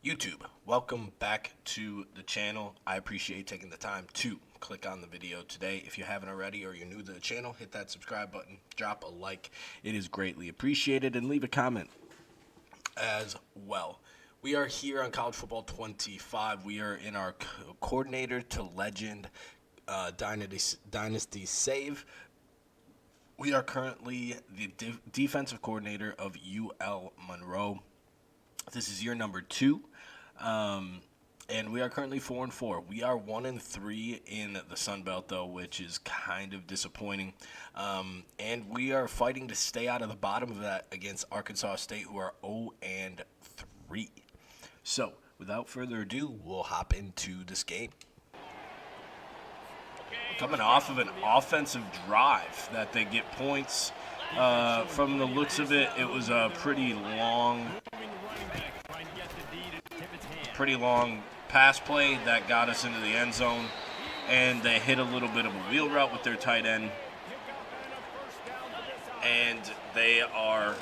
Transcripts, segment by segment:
YouTube, welcome back to the channel. I appreciate taking the time to click on the video today. If you haven't already or you're new to the channel, hit that subscribe button, drop a like. It is greatly appreciated, and leave a comment as well. We are here on College Football 25. We are in our coordinator to legend dynasty save. We are currently the defensive coordinator of UL Monroe. This is year number 2, and we are currently 4-4. We are 1-3 in the Sun Belt, though, which is kind of disappointing. And we are fighting to stay out of the bottom of that against Arkansas State, who are 0-3. So, without further ado, we'll hop into this game. Coming off of an offensive drive that they get points. From the looks of it, it was a pretty long pass play that got us into the end zone, and they hit a little bit of a wheel route with their tight end, and they are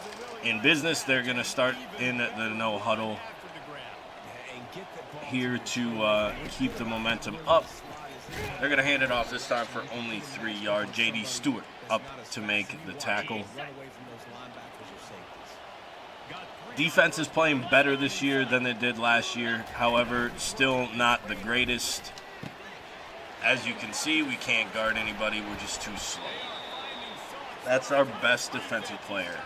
in business. They're going to start in the no huddle here to keep the momentum up. They're going to hand it off this time for only 3 yards. J.D. Stewart up to make the tackle. Defense is playing better this year than they did last year. However, still not the greatest. As you can see, we can't guard anybody. We're just too slow. That's our best defensive player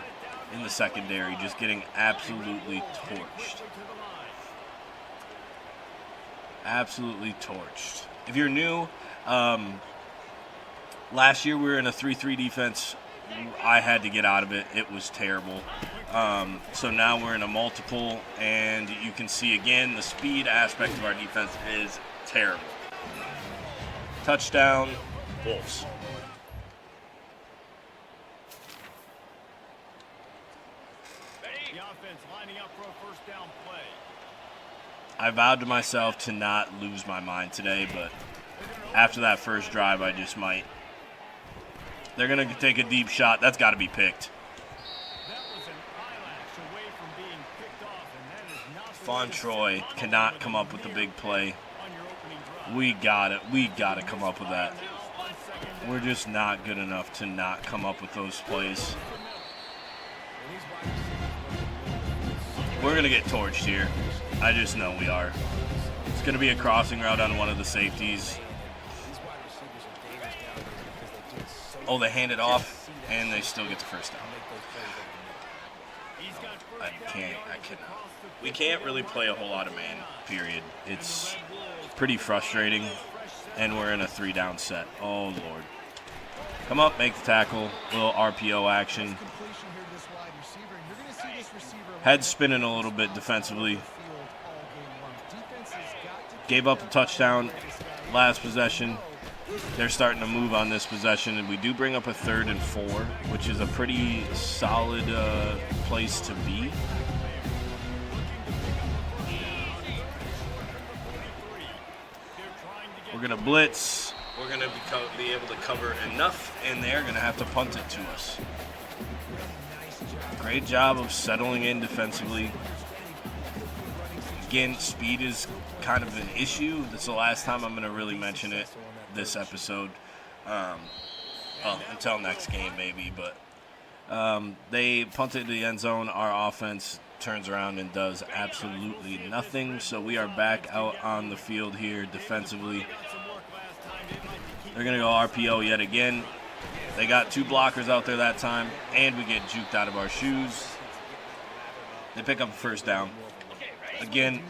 in the secondary, just getting absolutely torched. Absolutely torched. If you're new, last year we were in a 3-3 defense. I had to get out of it. It was terrible. So now we're in a multiple, and you can see again the speed aspect of our defense is terrible. Touchdown, Wolves. The offense lining up for a first down play. I vowed to myself to not lose my mind today, but after that first drive, I just might. They're going to take a deep shot. That's got to be picked. Fontroy cannot come up with the big play. We got it. We got to come up with that. We're just not good enough to not come up with those plays. We're going to get torched here. I just know we are. It's going to be a crossing route on one of the safeties. Oh, they hand it off, and they still get the first down. I cannot. We can't really play a whole lot of man, period. It's pretty frustrating, and we're in a 3-down set. Oh, Lord. Come up, make the tackle. A little RPO action. Head spinning a little bit defensively. Gave up a touchdown last possession. They're starting to move on this possession, and we do bring up a 3rd and 4, which is a pretty solid place to be. We're going to blitz. We're going to be able to cover enough, and they're going to have to punt it to us. Great job of settling in defensively. Again, speed is kind of an issue. That's the last time I'm going to really mention it this episode. Well, until next game maybe, but they punt it to the end zone. Our offense turns around and does absolutely nothing. So we are back out on the field here defensively. They're going to go RPO yet again. They got 2 blockers out there that time, and we get juked out of our shoes. They pick up a first down. Again,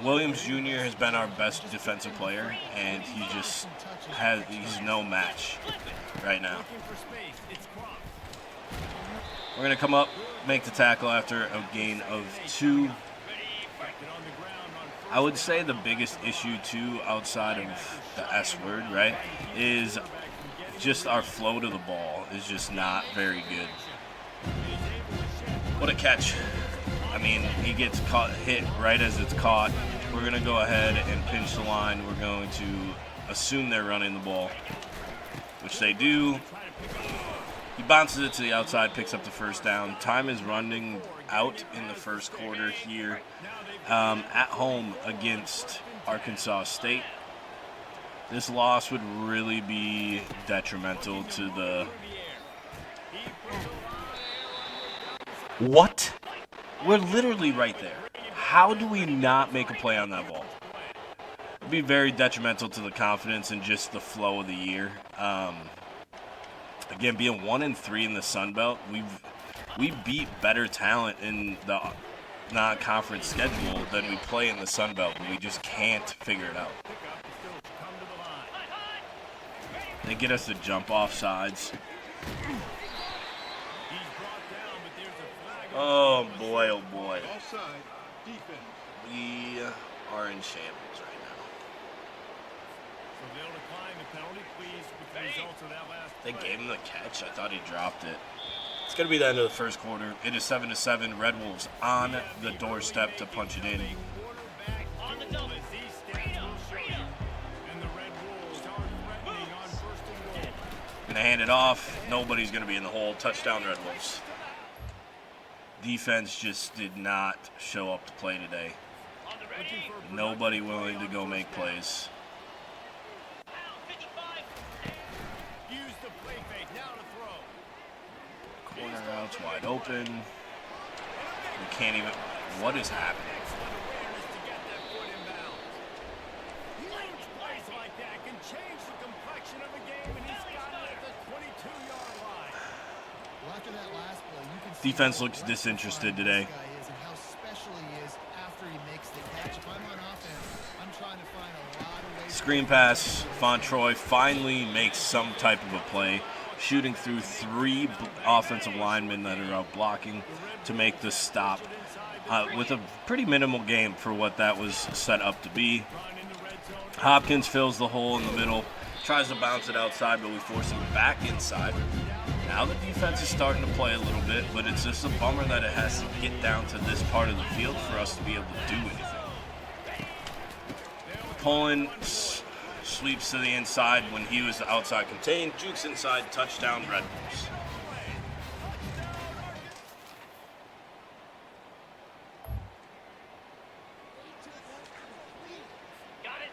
Williams Jr. has been our best defensive player, and he's no match right now. We're going to come up, make the tackle after a gain of 2. I would say the biggest issue, too, outside of the S word, right, is just our flow to the ball is just not very good. What a catch. I mean, he gets hit right as it's caught. We're going to go ahead and pinch the line. We're going to assume they're running the ball, which they do. He bounces it to the outside, picks up the first down. Time is running out in the first quarter here at home against Arkansas State. This loss would really be detrimental to the... What? We're literally right there. How do we not make a play on that ball? It'd be very detrimental to the confidence and just the flow of the year. Again, being 1-3 in the Sun Belt, we beat better talent in the non-conference schedule than we play in the Sun Belt, but we just can't figure it out. They get us to jump off sides. Oh boy, oh boy. We are in shambles right now. They gave him the catch. I thought he dropped it. It's going to be the end of the first quarter. It is 7-7. Red Wolves on the doorstep to punch it in. Going to hand it off. Nobody's going to be in the hole. Touchdown, Red Wolves. Defense just did not show up to play today. Nobody willing to go make plays. Corner routes wide open. We can't even... What is happening? Defense looks disinterested today. Screen pass. Fontroy finally makes some type of a play, shooting through 3 offensive linemen that are out blocking to make the stop with a pretty minimal game for what that was set up to be. Hopkins fills the hole in the middle, tries to bounce it outside, but we force him back inside. Now the defense is starting to play a little bit, but it's just a bummer that it has to get down to this part of the field for us to be able to do anything. Pullen sweeps to the inside when he was outside contained. Jukes inside, touchdown, Red Bulls.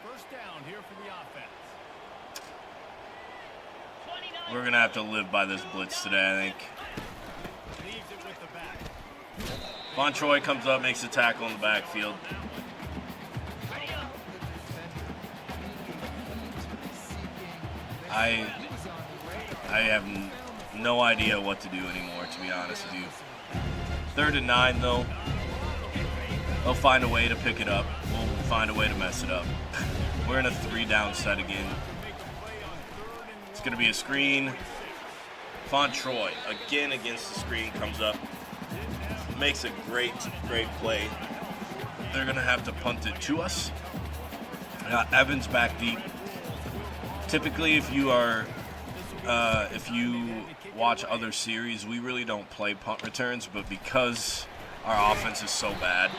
First down here for the offense. We're going to have to live by this blitz today, I think. Von Troy comes up, makes a tackle in the backfield. I have no idea what to do anymore, to be honest with you. 3rd and 9, though. They'll find a way to pick it up. We'll find a way to mess it up. We're in a 3-down set again. It's going to be a screen. Fontroy, again against the screen, comes up. Makes a great play. They're going to have to punt it to us. Evans back deep. Typically, if you watch other series, we really don't play punt returns, but because our offense is so bad,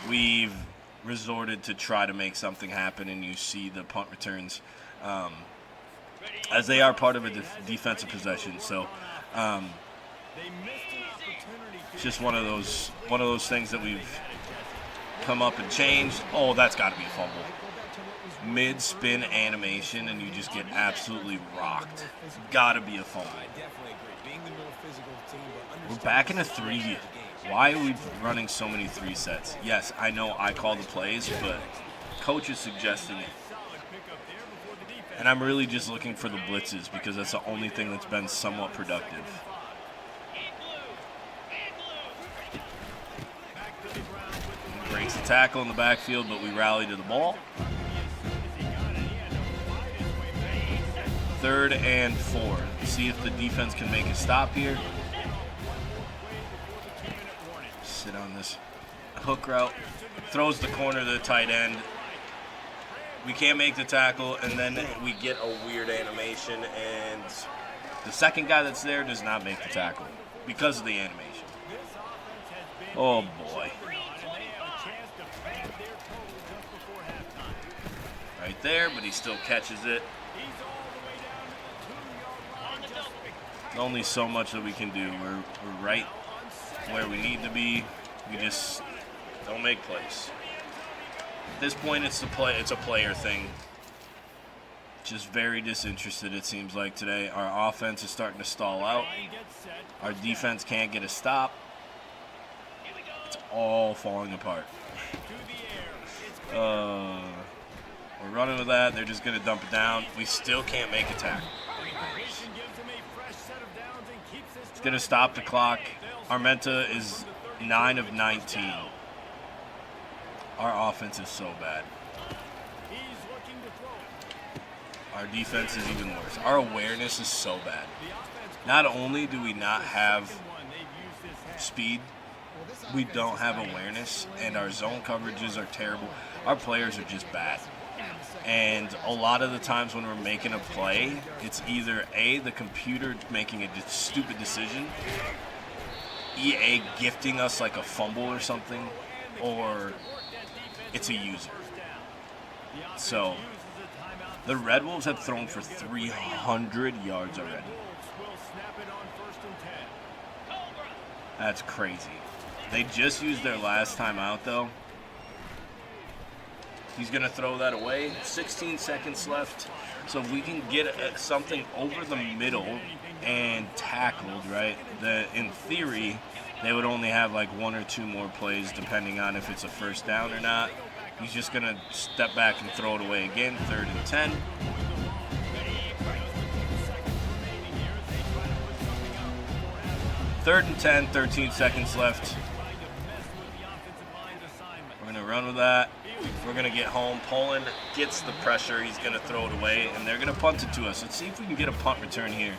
we've resorted to try to make something happen, and you see the punt returns as they are part of a defensive possession. So it's just one of those things that we've come up and changed. Oh, that's got to be a fumble. Mid-spin animation, and you just get absolutely rocked. Got to be a fumble. We're back in a 3. Why are we running so many 3 sets? Yes, I know I call the plays, but coach is suggesting it. And I'm really just looking for the blitzes because that's the only thing that's been somewhat productive. Breaks the tackle in the backfield, but we rally to the ball. 3rd and 4. See if the defense can make a stop here. Sit on this hook route. Throws the corner to the tight end. We can't make the tackle, and then we get a weird animation, and the second guy that's there does not make the tackle because of the animation. Oh, boy. Right there, but he still catches it. Only so much that we can do. We're right where we need to be. We just don't make plays. At this point, it's a player thing. Just very disinterested, it seems like today. Our offense is starting to stall out. Our defense can't get a stop. It's all falling apart. We're running with that. They're just going to dump it down. We still can't make a tackle. It's going to stop the clock. Armenta is 9 of 19. Our offense is so bad. Our defense is even worse. Our awareness is so bad. Not only do we not have speed, we don't have awareness, and our zone coverages are terrible. Our players are just bad. And a lot of the times when we're making a play, it's either A, the computer making a stupid decision, EA gifting us like a fumble or something, or it's a user. So the Red Wolves have thrown for 300 yards already. That's crazy. They just used their last time out, though. He's going to throw that away. 16 seconds left. So if we can get something over the middle and tackled, right, in theory, they would only have like 1 or 2 more plays depending on if it's a first down or not. He's just going to step back and throw it away again. 3rd and 10. Third and 10, 13 seconds left. We're going to run with that. We're going to get home. Poland gets the pressure. He's going to throw it away, and they're going to punt it to us. Let's see if we can get a punt return here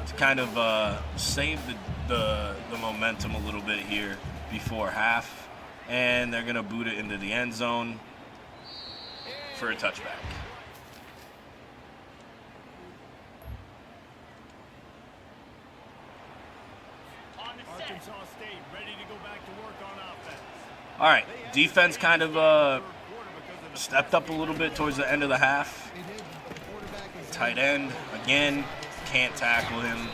to kind of save the momentum a little bit here before half. And they're going to boot it into the end zone for a touchback. All right, defense kind of stepped up a little bit towards the end of the half. Tight end, again, can't tackle him.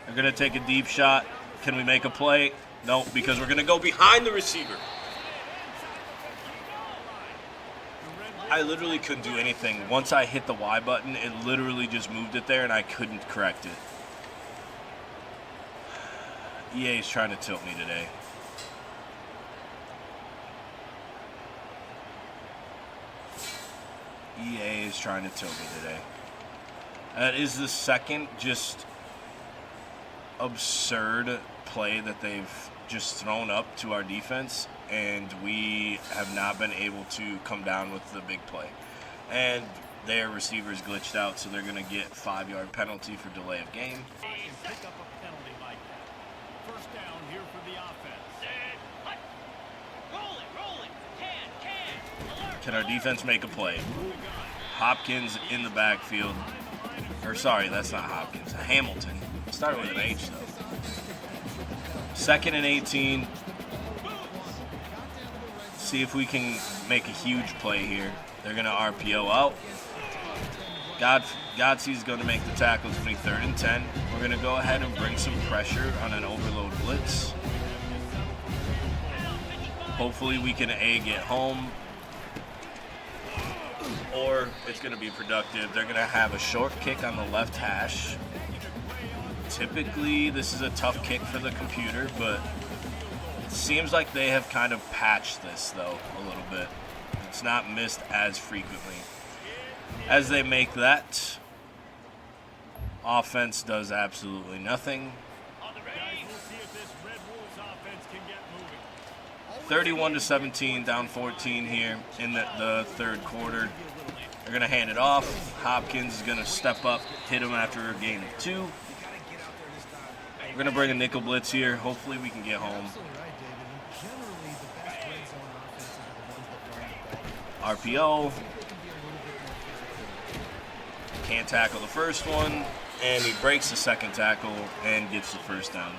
They're going to take a deep shot. Can we make a play? No, because we're going to go behind the receiver. I literally couldn't do anything. Once I hit the Y button, it literally just moved it there, and I couldn't correct it. EA is trying to tilt me today. EA is trying to tilt me today. That is the second just absurd play that they've just thrown up to our defense, and we have not been able to come down with the big play. And their receivers glitched out, so they're going to get 5-yard penalty for delay of game. Can our defense make a play? Hopkins in the backfield. Or sorry, that's not Hopkins. Hamilton. Started with an H, though. 2nd and 18. See if we can make a huge play here. They're going to RPO out. Godse's going to make the tackle. It's going to be 3rd and 10. We're going to go ahead and bring some pressure on an overload blitz. Hopefully we can A, get home, or it's going to be productive. They're going to have a short kick on the left hash. Typically, this is a tough kick for the computer, but it seems like they have kind of patched this, though, a little bit. It's not missed as frequently. As they make that, offense does absolutely nothing. 31-17, down 14 here in the third quarter. They're going to hand it off. Hopkins is going to step up, hit him after a gain of 2. We're going to bring a nickel blitz here. Hopefully we can get home. RPO. Can't tackle the first one. And he breaks the second tackle and gets the first down.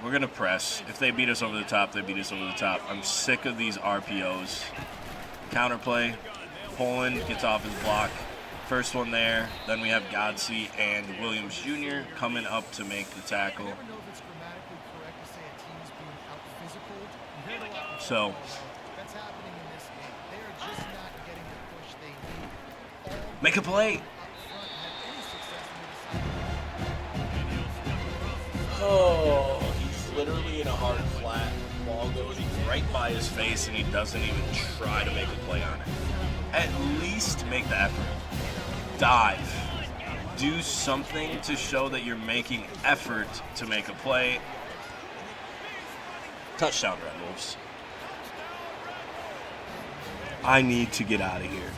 We're going to press. If they beat us over the top, they beat us over the top. I'm sick of these RPOs. Counterplay. Poland gets off his block. First one there. Then we have Godsey and Williams Jr. coming up to make the tackle. So, make a play. Oh, he's literally in a hard flat. Ball goes right by his face, and he doesn't even try to make a play on it. At least make the effort. Dive. Do something to show that you're making effort to make a play. Touchdown, Red Wolves. I need to get out of here.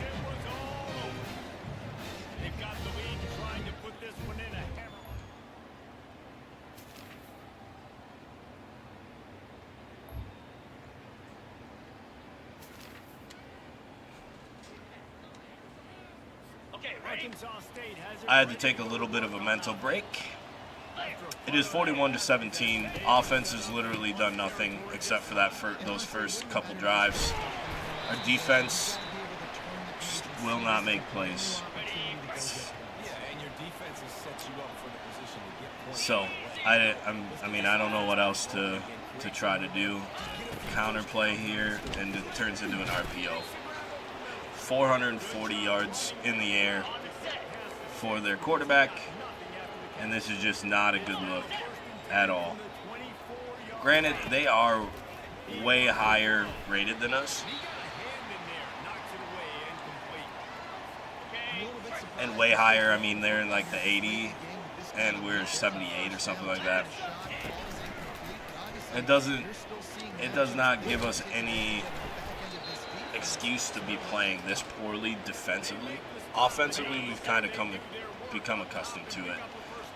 I had to take a little bit of a mental break. It is 41-17. Offense has literally done nothing except for those first couple drives. Our defense just will not make plays. So I don't know what else to try to do. Counterplay here, and it turns into an RPO. 440 yards in the air for their quarterback, and this is just not a good look at all. Granted, they are way higher rated than us, and way higher, I mean they're in like the 80 and we're 78 or something like that. It does not give us any excuse to be playing this poorly defensively. Offensively, we've kind of become accustomed to it.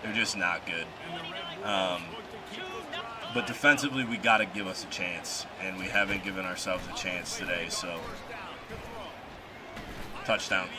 They're just not good. But defensively, we got to give us a chance, and we haven't given ourselves a chance today. So, touchdown.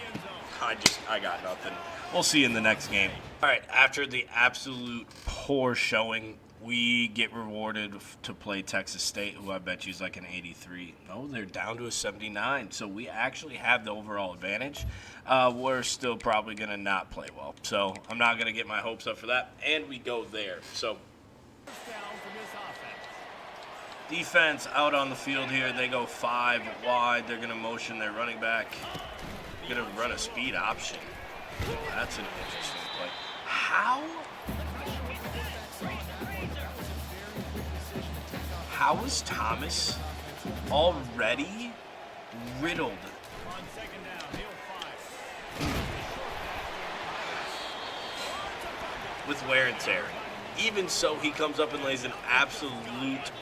I got nothing. We'll see you in the next game. All right, after the absolute poor showing, we get rewarded to play Texas State, who I bet you is like an 83. No, they're down to a 79. So we actually have the overall advantage. We're still probably going to not play well. So I'm not going to get my hopes up for that. And we go there. So defense out on the field here. They go 5 wide. They're going to motion their running back. They're going to run a speed option. That's an interesting play. How is Thomas already riddled? With wear and tear. Even so, he comes up and lays an absolute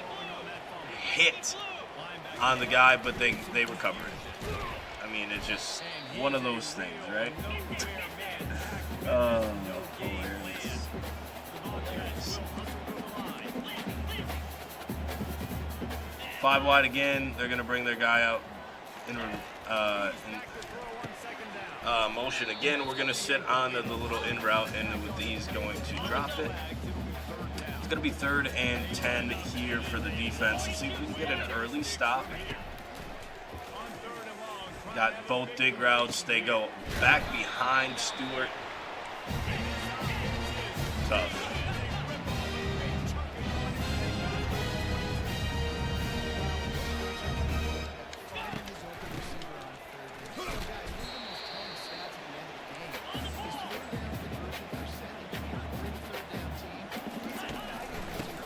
hit on the guy, but they recover it. I mean, it's just one of those things, right? Hilarious. 5 wide again. They're going to bring their guy out in motion again. We're going to sit on the little in route, and with these going to drop it. It's going to be 3rd and 10 here for the defense. Let's see if we can get an early stop. Got both dig routes. They go back behind Stewart. Tough.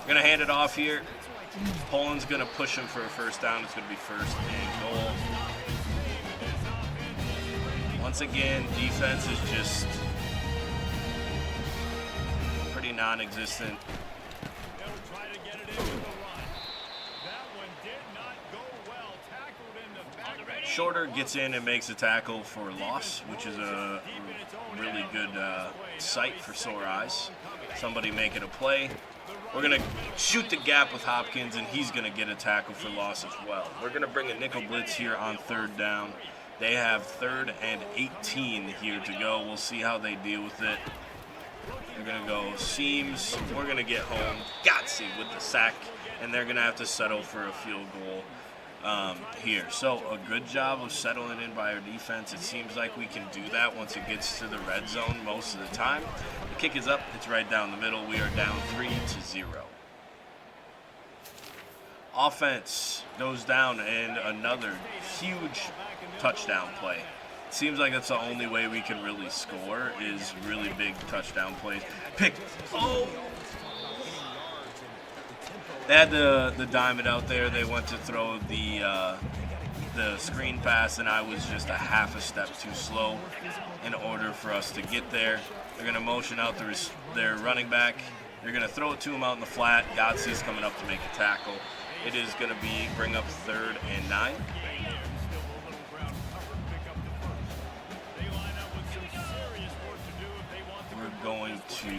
Gonna hand it off here. Poland's gonna push him for a first down. It's gonna be 1st and goal. Once again, defense is just pretty non-existent. Shorter gets in and makes a tackle for loss, which is a really good sight for sore eyes. Somebody making a play. We're going to shoot the gap with Hopkins, and he's going to get a tackle for loss as well. We're going to bring a nickel blitz here on 3rd down. They have 3rd and 18 here to go. We'll see how they deal with it. They're going to go seams. We're going to get home. Gotsy with the sack. And they're going to have to settle for a field goal here. So a good job of settling in by our defense. It seems like we can do that once it gets to the red zone most of the time. The kick is up. It's right down the middle. We are down 3-0. Offense goes down and another huge touchdown play. It seems like that's the only way we can really score is really big touchdown plays. Pick. Oh! They had the diamond out there. They went to throw the screen pass, and I was just a half a step too slow in order for us to get there. They're going to motion out their running back. They're going to throw it to him out in the flat. Godsy's coming up to make a tackle. It is going to bring up 3rd and 9. We're going to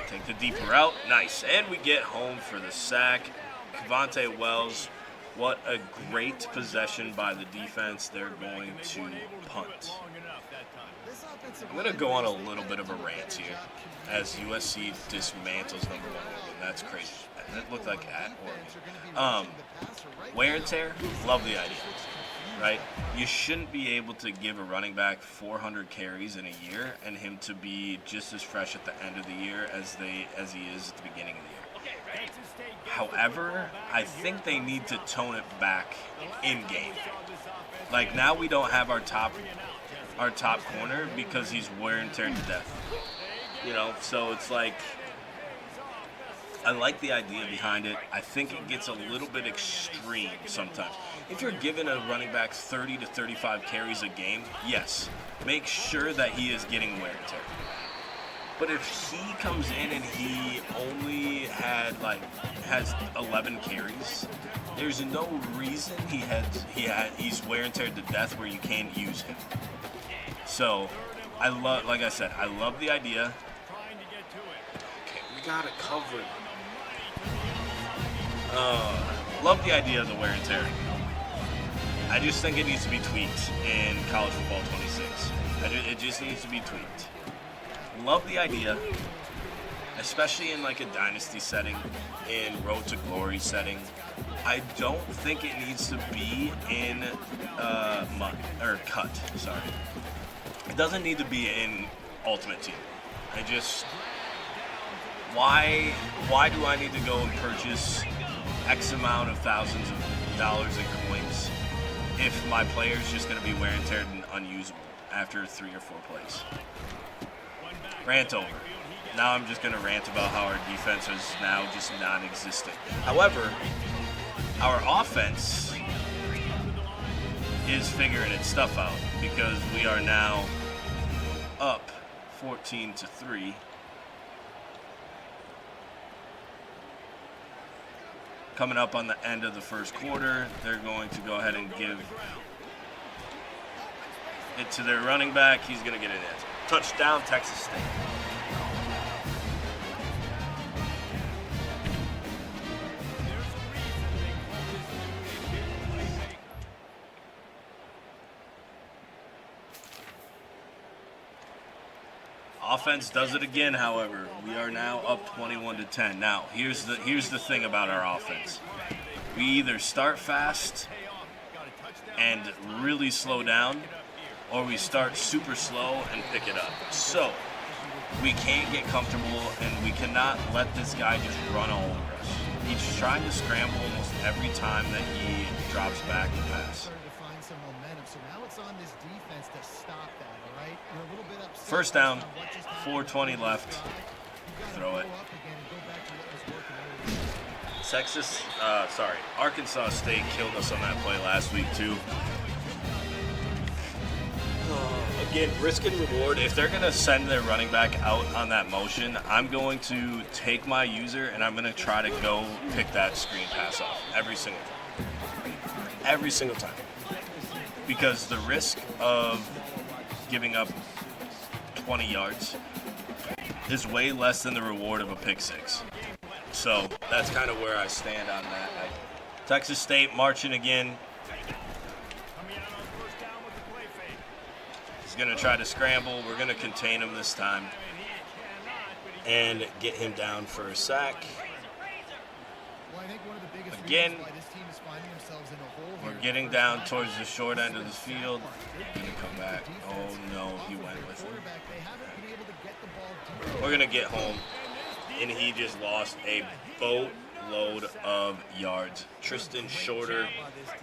take the deeper route. Nice. And we get home for the sack. Cavante Wells, what a great possession by the defense. They're going to punt. I'm going to go on a little bit of a rant here as USC dismantles number 1 Oregon. That's crazy. That looked like at Oregon. Wear and tear, love the idea, right? You shouldn't be able to give a running back 400 carries in a year and him to be just as fresh at the end of the year as he is at the beginning of the year. However, I think they need to tone it back in game. Like now we don't have our top corner because he's wear and tear to death. You know, so it's like I like the idea behind it. I think it gets a little bit extreme sometimes. If you're giving a running back 30 to 35 carries a game, yes, make sure that he is getting wear and tear. But if he comes in and he only has 11 carries, there's no reason he's wear and tear to death where you can't use him. So like I said, I love the idea. Okay, we got it covered. Love the idea of the wear and tear. I just think it needs to be tweaked in college football 26. It just needs to be tweaked. Love the idea, especially in like a dynasty setting, in road to glory setting. I don't think it needs to be in cut. Sorry, it doesn't need to be in Ultimate Team. Why do I need to go and purchase X amount of thousands of dollars in coins if my player's just going to be wear and tear and unusable after 3 or 4 plays? Rant over. Now I'm just going to rant about how our defense is now just non-existent. However, our offense is figuring its stuff out because we are now up 14-3. Coming up on the end of the first quarter, they're going to go ahead and give it to their running back. He's going to get it in. Touchdown, Texas State. Offense does it again, however. We are now up 21-10. Now, here's the thing about our offense. We either start fast and really slow down, or we start super slow and pick it up. So, we can't get comfortable, and we cannot let this guy just run all over us. He's trying to scramble almost every time that he drops back to pass. First down, 4:20 left. Throw it. Arkansas State killed us on that play last week too. Again, risk and reward. If they're going to send their running back out on that motion, I'm going to take my user and I'm going to try to go pick that screen pass off every single time. Every single time. Because the risk of giving up 20 yards is way less than the reward of a pick six. So that's kind of where I stand on that. Texas State marching again. He's going to try to scramble. We're going to contain him this time and get him down for a sack. Again, we're getting down towards the short end of the field. Going to come back. Oh, no, he went with him. We're going to get home, and he just lost a boatload of yards. Tristan Shorter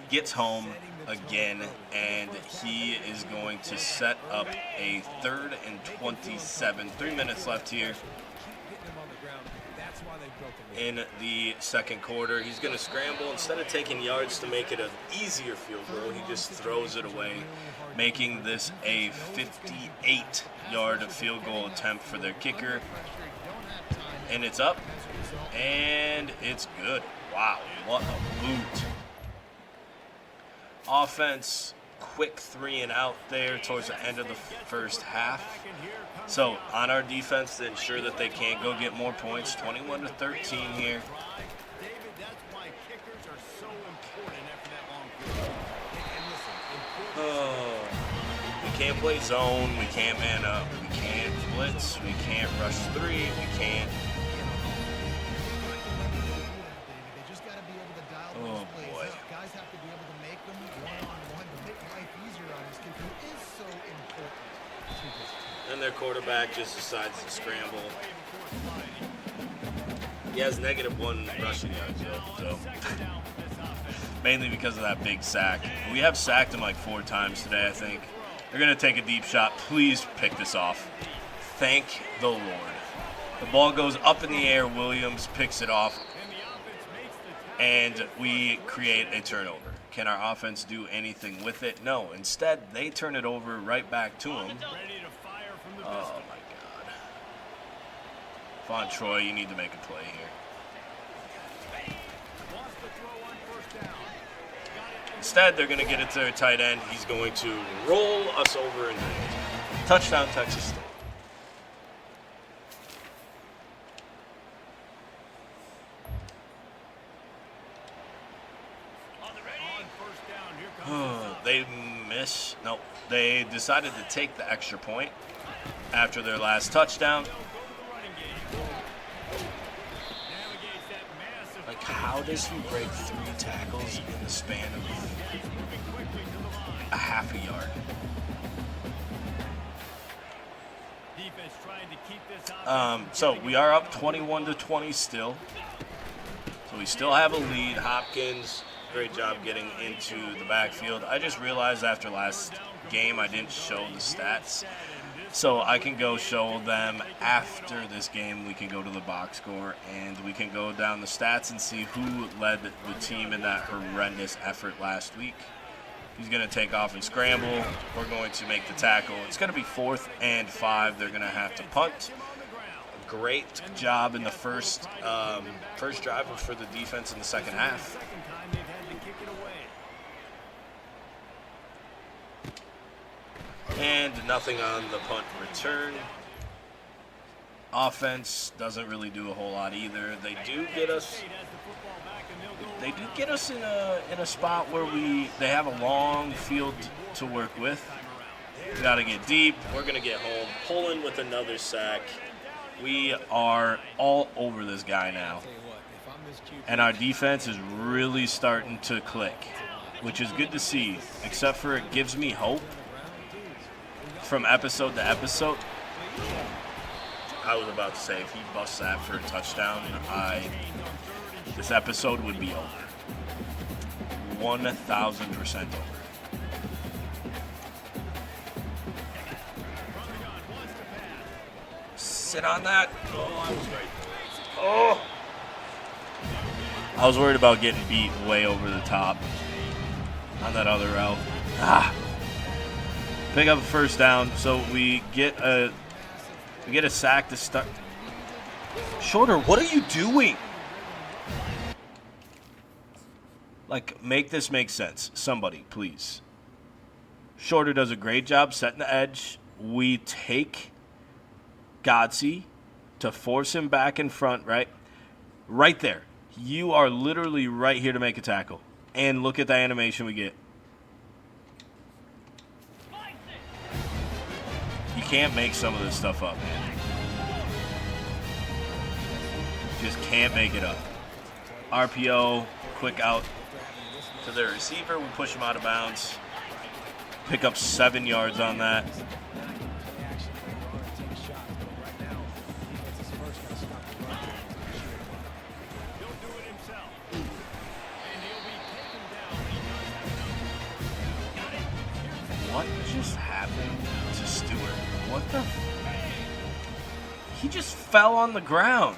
gets home again, and he is going to set up a 3rd and 27. 3 minutes left here in the second quarter. He's going to scramble. Instead of taking yards to make it an easier field goal, he just throws it away, making this a 58-yard field goal attempt for their kicker. And it's up, and it's good. Wow, what a boot. Offense, quick 3 and out there towards the end of the first half. So on our defense to ensure that they can't go get more points, 21-13 here. Oh, we can't play zone, we can't man up, we can't blitz, we can't rush 3, we can't. Oh boy. And their quarterback just decides to scramble. He has -1 rushing yards though, so mainly because of that big sack. We have sacked him like 4 times today, I think. They're gonna take a deep shot. Please pick this off. Thank the Lord. The ball goes up in the air. Williams picks it off, and we create a turnover. Can our offense do anything with it? No. Instead, they turn it over right back to him. Oh, my God. Von Troy, you need to make a play here. Instead, they're going to get it to their tight end. He's going to roll us over and touchdown, Texas State. They miss. No, they decided to take the extra point after their last touchdown. Like, how does he break 3 tackles in the span of a half a yard? So we are up 21-20 still. So we still have a lead. Hopkins, great job getting into the backfield. I just realized after last game I didn't show the stats. So I can go show them after this game. We can go to the box score and we can go down the stats and see who led the team in that horrendous effort last week. He's going to take off and scramble. We're going to make the tackle. It's going to be 4th and 5. They're going to have to punt. A great job in the first drive for the defense in the second half. And nothing on the punt return. Offense doesn't really do a whole lot either. They do get us in a spot where they have a long field to work with. We got to get deep. We're going to get home. Pulling with another sack. We are all over this guy now. And our defense is really starting to click, which is good to see, except for it gives me hope. From episode to episode, I was about to say if he busts that for a touchdown, this episode would be over. 1,000% over. Sit on that. Oh, I was worried about getting beat way over the top on that other route. Pick up a first down, so we get a sack to start. Shorter, what are you doing? Like, make this make sense. Somebody, please. Shorter does a great job setting the edge. We take Godsey to force him back in front, right? Right there. You are literally right here to make a tackle. And look at the animation we get. can't make some of this stuff up, man. Just can't make it up. RPO, quick out to the receiver. We push him out of bounds. Pick up 7 yards on that. What just happened to Stewart? What the? He just fell on the ground.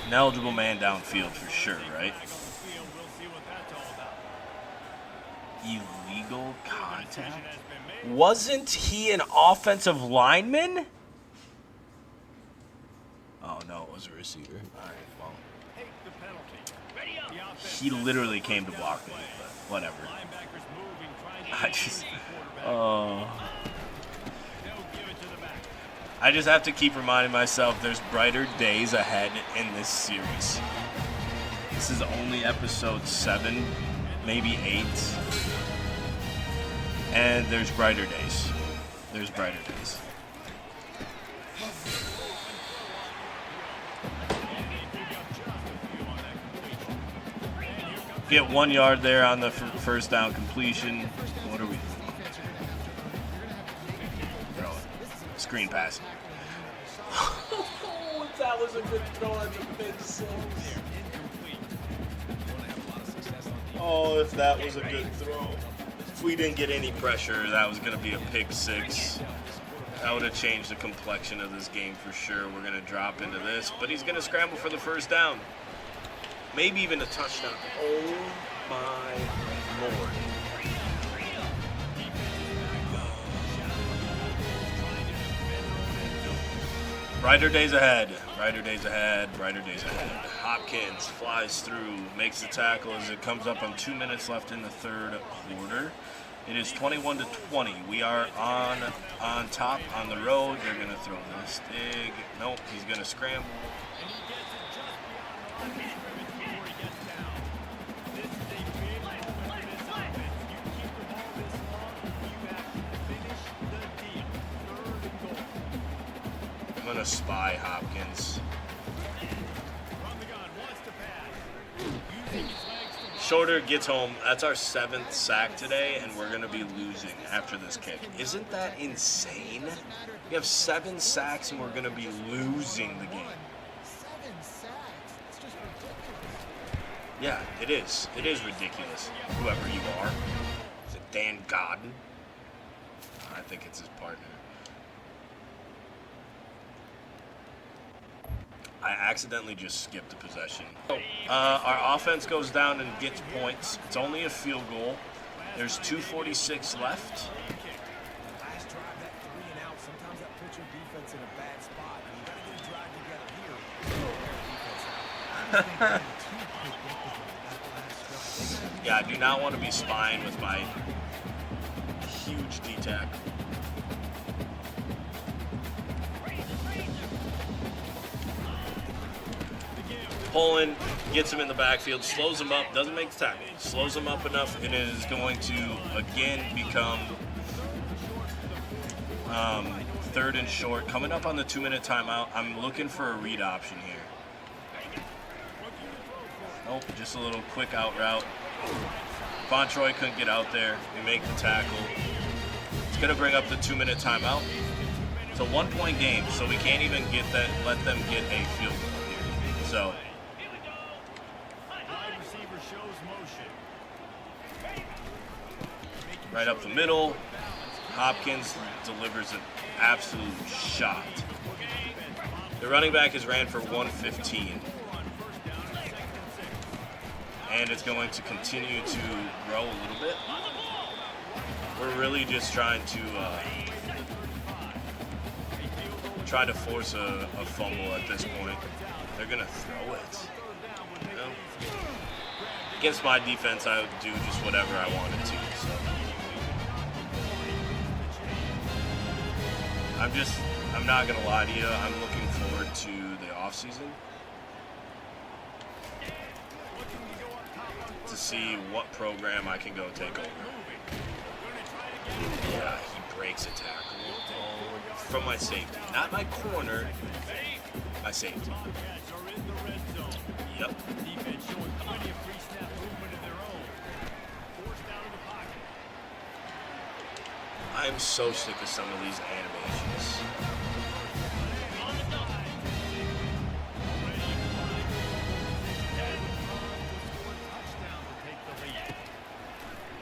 An eligible man downfield for sure, right? Illegal contact? Wasn't he an offensive lineman? Oh, no, it was a receiver. All right, well. He literally came to block me, but whatever. I just have to keep reminding myself there's brighter days ahead in this series. This is only episode 7, maybe 8. And there's brighter days. There's brighter days. Get 1 yard there on the first down completion. What are we? Throw it. Screen pass. That was a good throw at the big 6. Oh, if that was a good throw. If we didn't get any pressure, that was going to be a pick 6. That would have changed the complexion of this game for sure. We're going to drop into this, but he's going to scramble for the first down. Maybe even a touchdown. Oh, my Lord. Brighter days ahead. Brighter days ahead. Brighter days ahead. Hopkins flies through, makes the tackle as it comes up on 2 minutes left in the third quarter. It is 21-20. We are on top on the road. They're going to throw this dig. Nope, he's going to scramble. I'm going to spy Hopkins. Shorter gets home. That's our 7th sack today, and we're going to be losing after this kick. Isn't that insane? We have 7 sacks, and we're going to be losing the game. Yeah, it is. It is ridiculous. Whoever you are. Is it Dan Godden? I think it's his partner. I accidentally just skipped a possession. Our offense goes down and gets points. It's only a field goal. There's 2:46 left. Yeah, I do not want to be spying with my huge D-tackle. Poland gets him in the backfield, slows him up, doesn't make the tackle. Slows him up enough, it is going to, again, become 3rd and short. Coming up on the 2-minute timeout, I'm looking for a read option here. Nope, just a little quick out route. Bontroy couldn't get out there. We make the tackle. It's going to bring up the 2-minute timeout. It's a 1-point game, so we can't even let them get a field goal here. So right up the middle, Hopkins delivers an absolute shot. The running back has ran for 115. And it's going to continue to grow a little bit. We're really just trying to force a fumble at this point. They're going to throw it. You know? Against my defense, I would do just whatever I wanted to. So I'm not going to lie to you. I'm looking forward to the offseason to see what program I can go take over. breaks a tackle. Oh, from my safety. Not my corner, my safety. Yep. Defense showing plenty of pre-snap movement of their own. Forced out of the pocket. I'm so sick of some of these animations. On the dive. Ready to run. Head to score a touchdown to take the lead.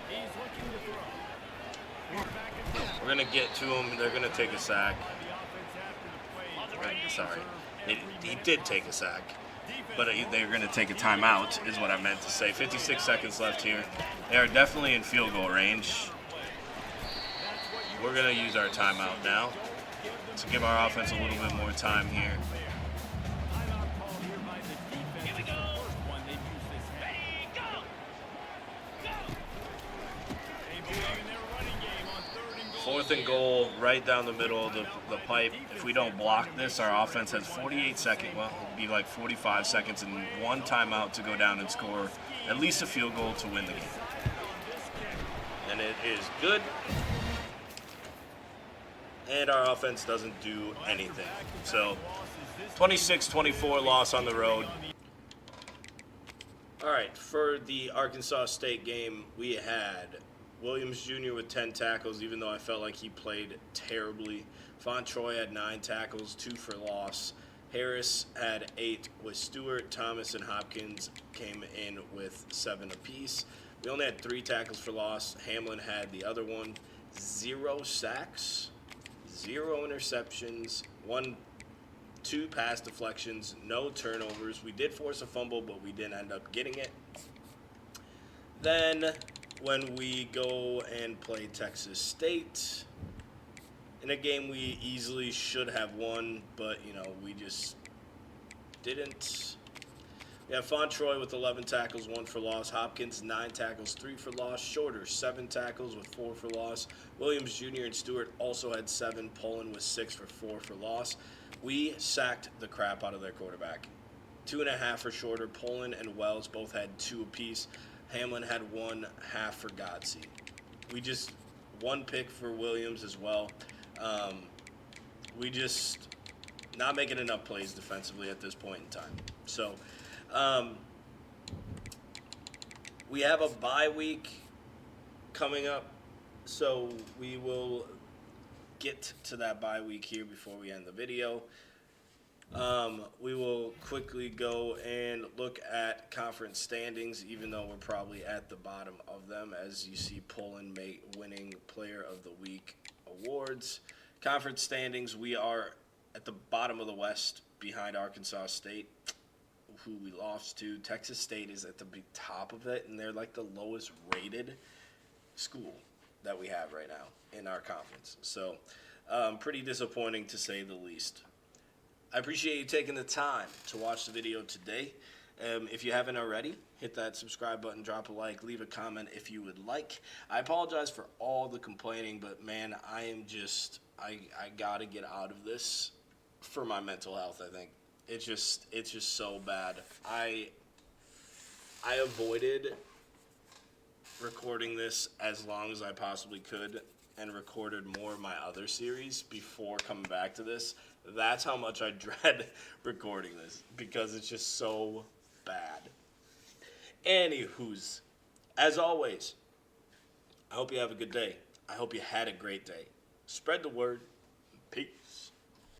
He's looking to throw. He's back and forth. We're going to get to him. They're going to take a sack. The offense after the play. Sorry. He did take a sack. But they're going to take a timeout, is what I meant to say. 56 seconds left here. They are definitely in field goal range. We're going to use our timeout now to give our offense a little bit more time here. Timeout call here by the defense. Here we go. First one they've used this half. They believe in their running game on 3rd and goal. 4th and goal, right down the middle of the pipe. If we don't block this, our offense has 48 seconds. Well, it'll be like 45 seconds and one timeout to go down and score at least a field goal to win the game. And it is good. And our offense doesn't do anything. So, 26-24 loss on the road. All right, for the Arkansas State game, we had Williams Jr. with 10 tackles, even though I felt like he played terribly. Fontroy had 9 tackles, 2 for loss. Harris had 8 with Stewart. Thomas and Hopkins came in with 7 apiece. We only had 3 tackles for loss. Hamlin had the other one. 0 sacks, 0 interceptions, 2 pass deflections, no turnovers. We did force a fumble, but we didn't end up getting it. Then when we go and play Texas State, in a game we easily should have won, but, we just didn't. We have Fontroy with 11 tackles, 1 for loss. Hopkins, 9 tackles, 3 for loss. Shorter, 7 tackles with 4 for loss. Williams Jr. and Stewart also had 7. Poland with 6 for 4 for loss. We sacked the crap out of their quarterback. 2.5 for Shorter. Poland and Wells both had 2 apiece. Hamlin had 1.5 for Godsey. We just 1 pick for Williams as well. We just not making enough plays defensively at this point in time. So, we have a bye week coming up, so we will get to that bye week here before we end the video. We will quickly go and look at conference standings, even though we're probably at the bottom of them, as you see Poland winning Player of the Week awards. Conference standings, we are at the bottom of the West behind Arkansas State, who we lost to. Texas State is at the top of it, and they're like the lowest rated school that we have right now in our conference. So pretty disappointing to say the least. I appreciate you taking the time to watch the video today. If you haven't already, hit that subscribe button, drop a like, leave a comment if you would like. I apologize for all the complaining, but man, I gotta get out of this for my mental health, I think. It's just so bad. I avoided recording this as long as I possibly could and recorded more of my other series before coming back to this. That's how much I dread recording this, because it's just so bad. Anywho's, as always, I hope you have a good day. I hope you had a great day. Spread the word. Peace.